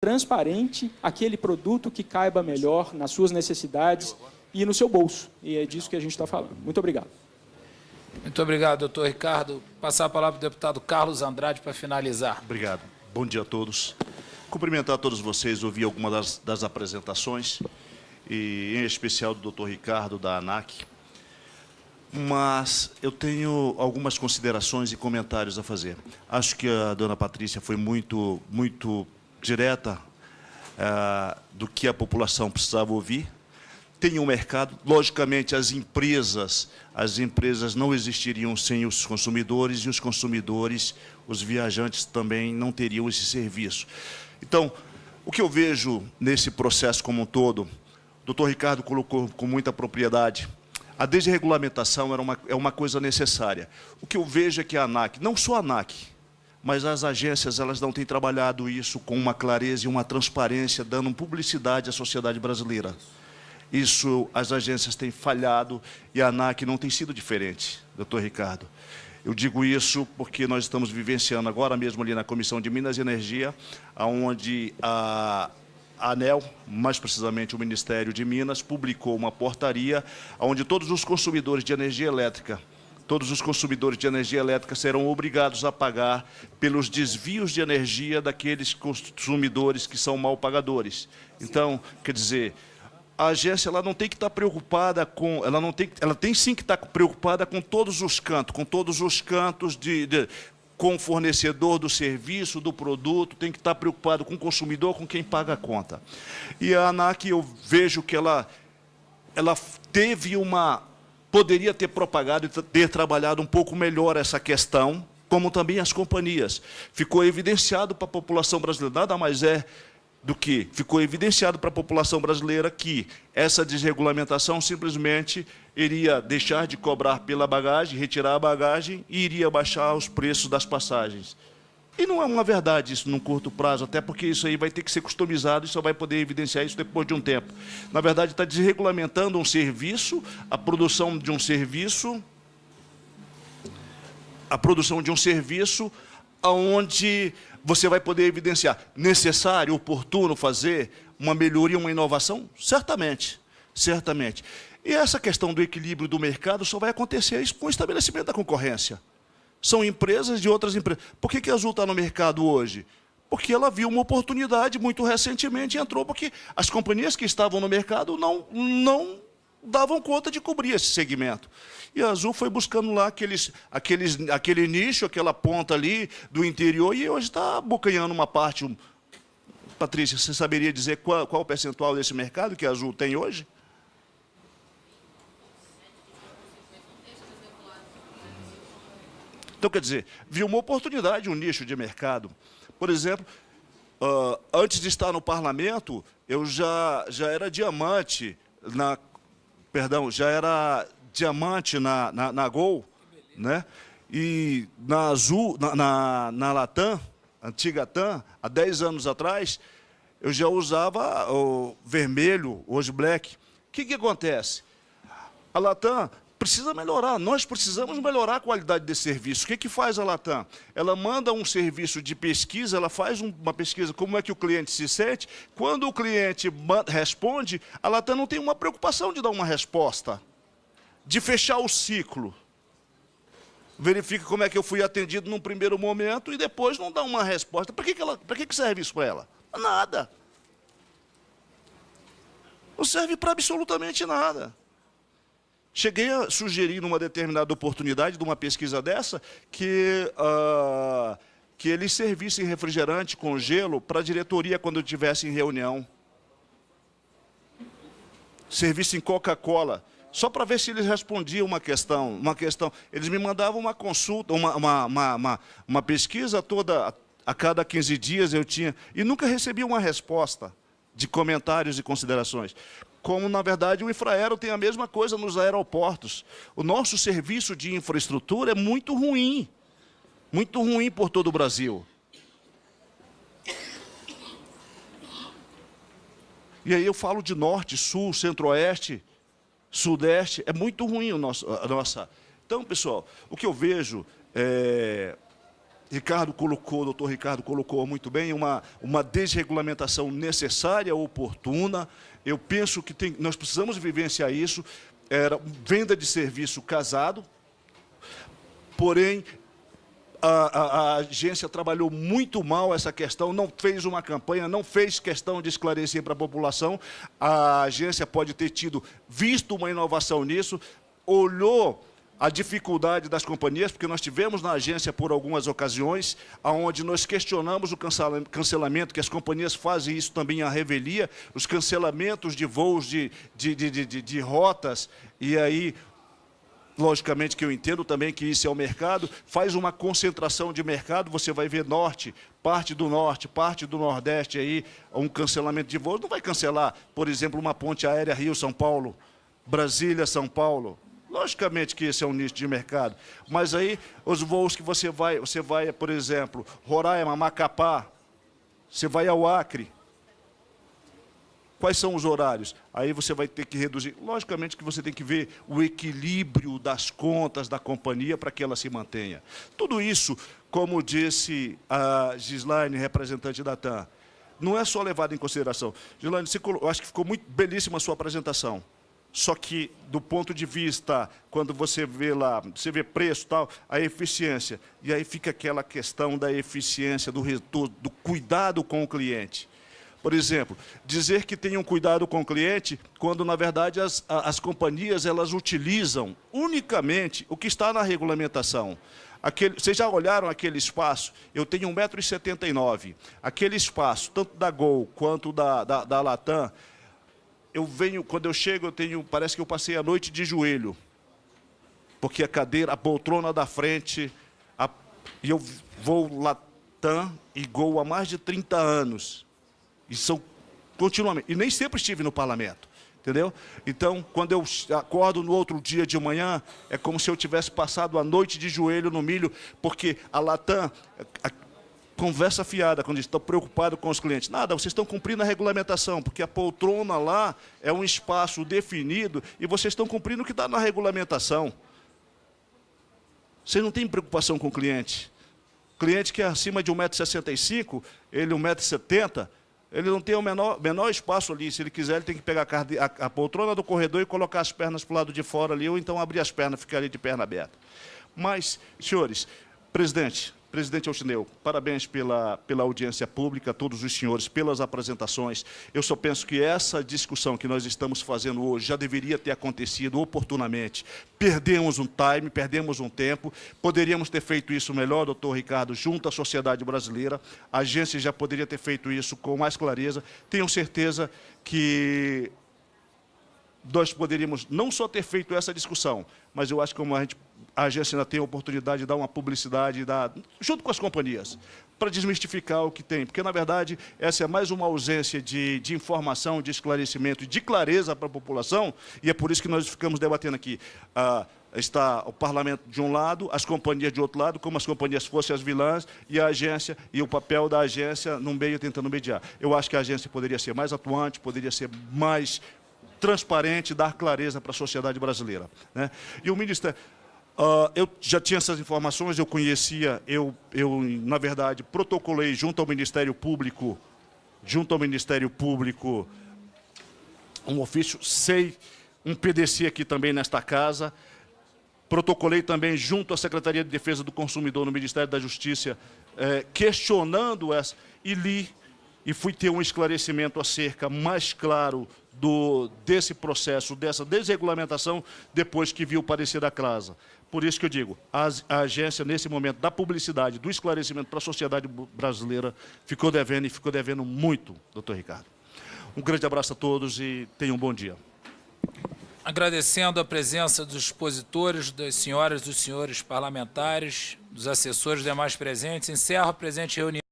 transparente aquele produto que caiba melhor nas suas necessidades e no seu bolso. E é disso que a gente está falando. Muito obrigado. Muito obrigado, doutor Ricardo. Passar a palavra para o deputado Carlos Andrade para finalizar. Obrigado. Bom dia a todos. Cumprimentar a todos vocês, ouvi algumas das apresentações, e em especial do doutor Ricardo, da ANAC. Mas eu tenho algumas considerações e comentários a fazer. Acho que a dona Patrícia foi muito direta do que a população precisava ouvir. Tem um mercado, logicamente, as empresas não existiriam sem os consumidores, e os consumidores, os viajantes também não teriam esse serviço. Então, o que eu vejo nesse processo como um todo, o doutor Ricardo colocou com muita propriedade, a desregulamentação é uma coisa necessária. O que eu vejo é que a ANAC, não só a ANAC, mas as agências, elas não têm trabalhado isso com uma clareza e uma transparência, dando publicidade à sociedade brasileira. Isso, as agências têm falhado e a ANAC não tem sido diferente, doutor Ricardo. Eu digo isso porque nós estamos vivenciando agora mesmo ali na Comissão de Minas e Energia, onde a ANEEL, mais precisamente o Ministério de Minas, publicou uma portaria onde todos os consumidores de energia elétrica, serão obrigados a pagar pelos desvios de energia daqueles consumidores que são mal pagadores. Então, quer dizer, a agência ela não tem que estar preocupada com, ela tem sim que estar preocupada com todos os cantos, com o fornecedor do serviço, do produto, tem que estar preocupado com o consumidor, com quem paga a conta. E a ANAC, eu vejo que ela poderia ter propagado e ter trabalhado um pouco melhor essa questão, como também as companhias. Ficou evidenciado para a população brasileira, nada mais é do que ficou evidenciado para a população brasileira que essa desregulamentação simplesmente iria deixar de cobrar pela bagagem, retirar a bagagem e iria baixar os preços das passagens. E não é uma verdade isso num curto prazo, até porque isso aí vai ter que ser customizado e só vai poder evidenciar isso depois de um tempo. Na verdade, está desregulamentando um serviço, a produção de um serviço onde você vai poder evidenciar necessário, oportuno fazer uma melhoria, uma inovação? Certamente, certamente. E essa questão do equilíbrio do mercado só vai acontecer com o estabelecimento da concorrência. São empresas de outras empresas. Por que a Azul está no mercado hoje? Porque ela viu uma oportunidade muito recentemente e entrou, porque as companhias que estavam no mercado não davam conta de cobrir esse segmento. E a Azul foi buscando lá aquele nicho, aquela ponta ali do interior, e hoje está abocanhando uma parte. Patrícia, você saberia dizer qual o percentual desse mercado que a Azul tem hoje? Então, quer dizer, viu uma oportunidade, um nicho de mercado. Por exemplo, antes de estar no parlamento, eu já era diamante na Gol, né? E na Azul, na Latam, antiga TAM, há 10 anos atrás, eu já usava o vermelho, hoje black. O que acontece? A Latam precisa melhorar, nós precisamos melhorar a qualidade desse serviço. O que faz a Latam? Ela manda um serviço de pesquisa, ela faz uma pesquisa, como é que o cliente se sente. Quando o cliente responde, a Latam não tem uma preocupação de dar uma resposta, de fechar o ciclo. Verifica como é que eu fui atendido num primeiro momento e depois não dá uma resposta. Para que serve isso para ela? Nada. Não serve para absolutamente nada. Cheguei a sugerir, numa determinada oportunidade, de uma pesquisa dessa, que eles servissem refrigerante com gelo para a diretoria quando estivesse em reunião. Servissem Coca-Cola, só para ver se eles respondiam uma questão. Eles me mandavam uma consulta, uma pesquisa toda, a cada 15 dias eu tinha, e nunca recebi uma resposta de comentários e considerações. Como, na verdade, o Infraero tem a mesma coisa nos aeroportos. O nosso serviço de infraestrutura é muito ruim por todo o Brasil. E aí eu falo de norte, sul, centro-oeste, sudeste, é muito ruim a nossa. Então, pessoal, o que eu vejo o doutor Ricardo colocou muito bem, uma desregulamentação necessária, oportuna. Eu penso que nós precisamos vivenciar isso. Era venda de serviço casado, porém, a agência trabalhou muito mal essa questão, não fez uma campanha, não fez questão de esclarecer para a população. A agência pode ter visto uma inovação nisso, olhou a dificuldade das companhias, porque nós tivemos na agência por algumas ocasiões, onde nós questionamos o cancelamento, que as companhias fazem isso também à revelia, os cancelamentos de voos de rotas, e aí, logicamente que eu entendo também que isso é o mercado, faz uma concentração de mercado, você vai ver parte do Nordeste, aí, um cancelamento de voos, não vai cancelar, por exemplo, uma ponte aérea Rio-São Paulo, Brasília-São Paulo. Logicamente que esse é um nicho de mercado, mas aí os voos que você vai, por exemplo, Roraima, Macapá, você vai ao Acre, quais são os horários? Aí você vai ter que reduzir. Logicamente que você tem que ver o equilíbrio das contas da companhia para que ela se mantenha. Tudo isso, como disse a Gislaine, representante da TAM, não é só levado em consideração. Gislaine, eu acho que ficou muito belíssima a sua apresentação. Só que, do ponto de vista, quando você vê lá, você vê preço e tal, a eficiência. E aí fica aquela questão da eficiência, do retorno, do cuidado com o cliente. Por exemplo, dizer que tem um cuidado com o cliente, quando, na verdade, as companhias elas utilizam unicamente o que está na regulamentação. Vocês já olharam aquele espaço? Eu tenho 1,79 m. Aquele espaço, tanto da Gol quanto da Latam, quando eu chego, parece que eu passei a noite de joelho, porque a poltrona da frente, e eu vou Latam e Gol há mais de 30 anos, e são continuamente, e nem sempre estive no parlamento, entendeu? Então, quando eu acordo no outro dia de manhã, é como se eu tivesse passado a noite de joelho no milho, porque a Latam, conversa fiada, quando estão preocupados com os clientes. Nada, vocês estão cumprindo a regulamentação, porque a poltrona lá é um espaço definido e vocês estão cumprindo o que está na regulamentação. Vocês não têm preocupação com o cliente. Cliente que é acima de 1,65 m, ele 1,70 m, ele não tem o menor espaço ali. Se ele quiser, ele tem que pegar a poltrona do corredor e colocar as pernas para o lado de fora ali, ou então abrir as pernas, ficar ali de perna aberta. Mas, senhores, Presidente Altineu, parabéns pela audiência pública, todos os senhores, pelas apresentações. Eu só penso que essa discussão que nós estamos fazendo hoje já deveria ter acontecido oportunamente. Perdemos um time, perdemos um tempo, poderíamos ter feito isso melhor, doutor Ricardo, junto à sociedade brasileira. A agência já poderia ter feito isso com mais clareza. Tenho certeza que nós poderíamos não só ter feito essa discussão, mas eu acho que a agência ainda tem a oportunidade de dar uma publicidade, junto com as companhias, para desmistificar o que tem. Porque, na verdade, essa é mais uma ausência de informação, de esclarecimento e de clareza para a população, e é por isso que nós ficamos debatendo aqui. Está o parlamento de um lado, as companhias de outro lado, como as companhias fossem as vilãs, e a agência, e o papel da agência no meio tentando mediar. Eu acho que a agência poderia ser mais atuante, poderia ser mais transparente, dar clareza para a sociedade brasileira, né? E o Ministério... eu já tinha essas informações, eu conhecia, na verdade, protocolei junto ao Ministério Público, um ofício, um PDC aqui também nesta casa, protocolei também junto à Secretaria de Defesa do Consumidor no Ministério da Justiça, questionando essa, e li, e fui ter um esclarecimento acerca mais claro desse processo, dessa desregulamentação, depois que vi o parecer da CRASA. Por isso que eu digo, a agência, nesse momento da publicidade, do esclarecimento para a sociedade brasileira, ficou devendo muito, doutor Ricardo. Um grande abraço a todos e tenham um bom dia. Agradecendo a presença dos expositores, das senhoras e dos senhores parlamentares, dos assessores demais presentes, encerro a presente reunião.